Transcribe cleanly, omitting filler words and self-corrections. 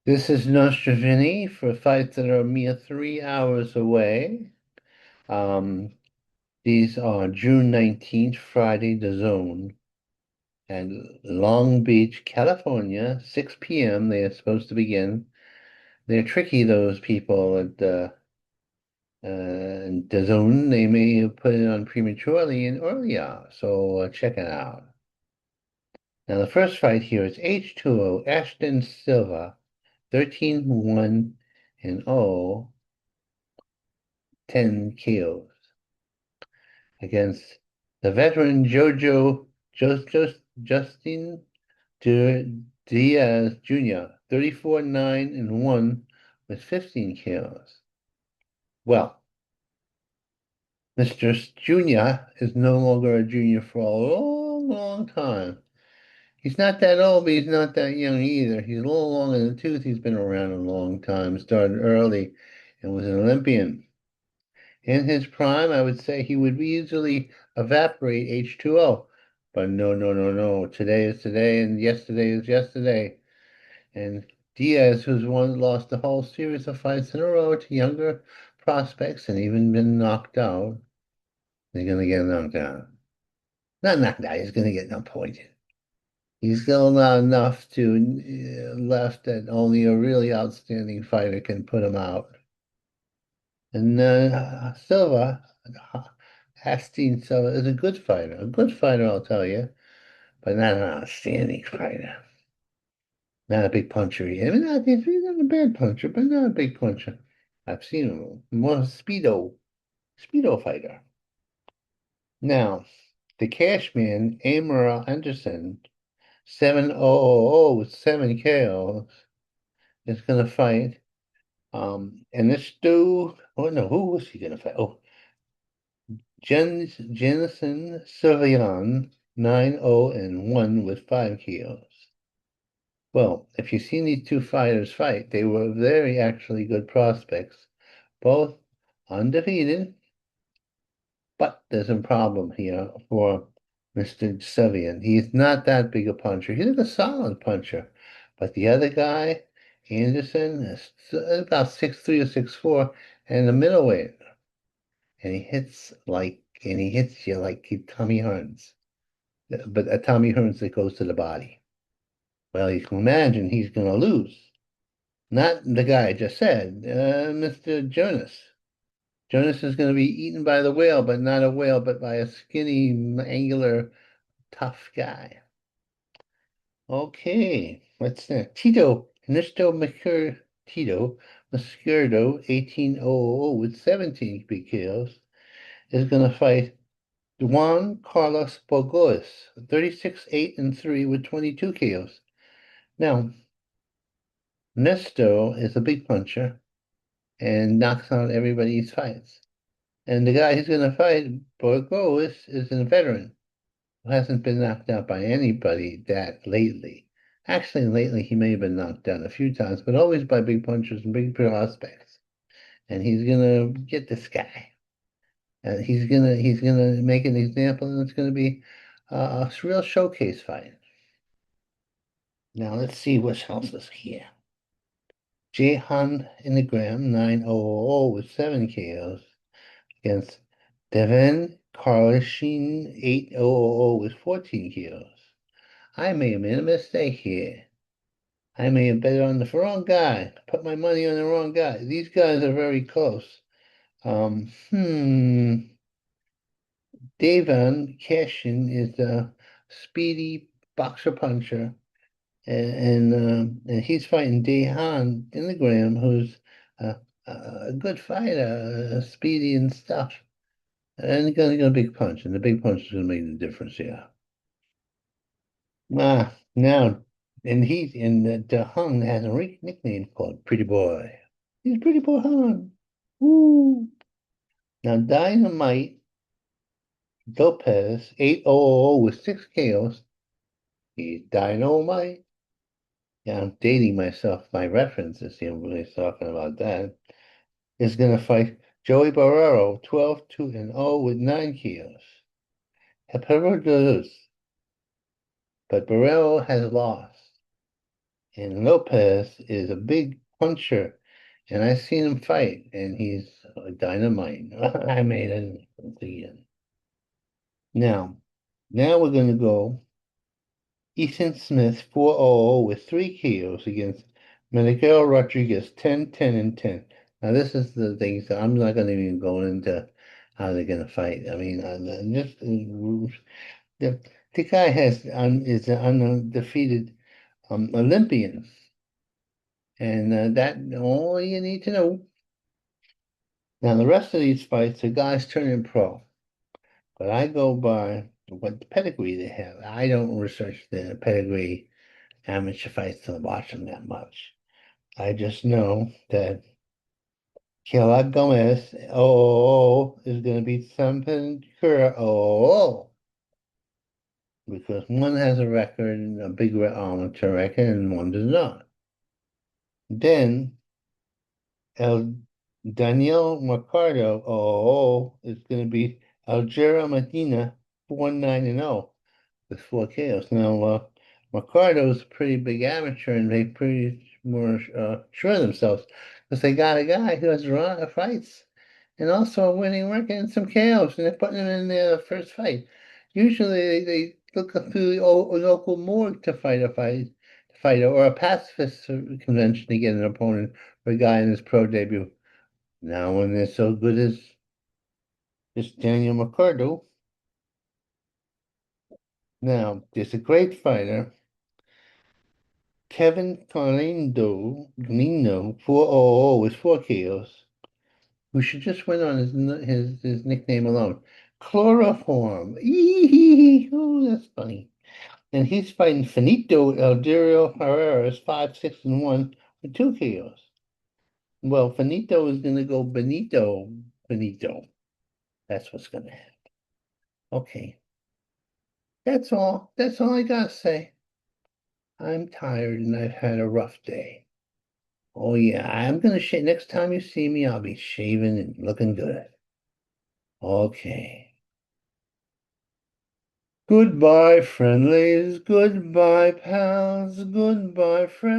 This is Nostrovini for fights that are a mere 3 hours away. Um, these are June 19th, Friday, the zone. And Long Beach, California, 6 p.m. They are supposed to begin. They're tricky, those people at the zone. They may have put it on prematurely and earlier, so check it out. Now, the first fight here is H2O, Ashton Silva, 13-1 and 0. 10 KOs against the veteran Justin Diaz Jr., 34-9 and 1 with 15 KOs. Well, Mr. Jr. is no longer a junior for a long, long time. He's not that old, but he's not that young either. He's a little long in the tooth. He's been around a long time, started early, and was an Olympian. In his prime, I would say he would easily evaporate H2O. But no, no, no, no. Today is today, and yesterday is yesterday. And Diaz, who's lost a whole series of fights in a row to younger prospects and even been knocked out, they're going to get knocked out. Not knocked out, he's going to get no pointed. He's still not enough to left that only a really outstanding fighter can put him out. And Silva, Hastings Silva, is a good fighter. A good fighter, I'll tell you, but not an outstanding fighter. Not a big puncher. I mean, he's not a bad puncher, but not a big puncher. I've seen him. More speedo fighter. Now, the Cashman, Amara Anderson, 7-0-0 with 7 KOs, is going to fight. And this dude, oh no, who was he going to fight? Oh, Jenison Sylvian, 9-0 and 1 with 5 KOs. Well, if you've seen these two fighters fight, they were very actually good prospects, both undefeated, but there's a problem here for Mr. Sevian. He's not that big a puncher. He's a solid puncher, but the other guy, Anderson, is about 6'3" or 6'4", and the middleweight, and he hits you like Tommy Hearns, but a Tommy Hearns that goes to the body. Well, you can imagine he's going to lose. Not the guy I just said, Mr. Jonas. Jonas is going to be eaten by the whale, but not a whale, but by a skinny, angular, tough guy. Okay, what's that? Tito Mascurdo, 1800 with 17 BKOs, is going to fight Juan Carlos Bogois, 36-8 and 3 with 22 KOs. Now, Nesto is a big puncher and knocks out everybody's fights. And the guy he's going to fight, Bogois, is a veteran who hasn't been knocked out by anybody that lately. Actually, lately he may have been knocked down a few times, but always by big punchers and big prospects. And he's going to get this guy. And he's gonna make an example, and it's going to be a real showcase fight. Now let's see what else is here. Jehan Ingram 900 with 7 KOs against Devin Karlashin 800 with 14 KOs. I may have made a mistake here. I may have bet on the wrong guy. Put my money on the wrong guy. These guys are very close. Um, hmm. Devon Cashin is a speedy boxer puncher, and he's fighting Dehan Ingram, who's a good fighter, speedy and stuff, and he's got a big punch, and the big punch is going to make the difference here. Now, Dehung has a nickname called Pretty Boy. He's Pretty Boy Hung. Woo! Now, Dynamite Lopez, 800 with 6 KOs. He's Dynamite. Yeah, I'm dating myself. My references here, I'm really talking about that. Is going to fight Joey Barrero, 12-2 and 0 with 9 KOs. Barrero does, but Barrero has lost. And Lopez is a big puncher, and I've seen him fight, and he's dynamite. I made it once again. Now, now we're going to go Ethan Smith 4-0 with 3 KOs against Miguel Rodriguez 10-10 and 10. Now, this is the things that I'm not going to even go into how they're going to fight. I mean, just the guy is an undefeated Olympian, and that all you need to know. Now, the rest of these fights, the guys turning pro, but I go by what pedigree they have. I don't research the pedigree amateur fights to watch them that much. I just know that Keila Gomez, is going to beat Sampan Kura, because one has a record, a big amateur record, and one does not. Then El Daniel Mercado, is going to beat Algera Medina 4-9-0 with 4 KOs. Now, Mercado's a pretty big amateur, and they pretty more sure of themselves because they got a guy who has run fights and also a winning record and some KOs, and they're putting him in their first fight. Usually, they look through the local morgue to fight or a pacifist convention to get an opponent for a guy in his pro debut. Now, when they're so good as this Daniel Mercado, now there's a great fighter. Kevin Galindo 4-0 with 4 KOs, who should just win on his nickname alone. Chloroform. Oh, that's funny. And he's fighting Finito Elderio Herrera's 5-6-1 with 2 KOs. Well, Finito is going to go Benito. That's what's going to happen. Okay. That's all. That's all I got to say. I'm tired and I've had a rough day. Oh yeah, I'm gonna shave. Next time you see me, I'll be shaving and looking good. Okay. Goodbye, friendlies. Goodbye, pals. Goodbye, friends.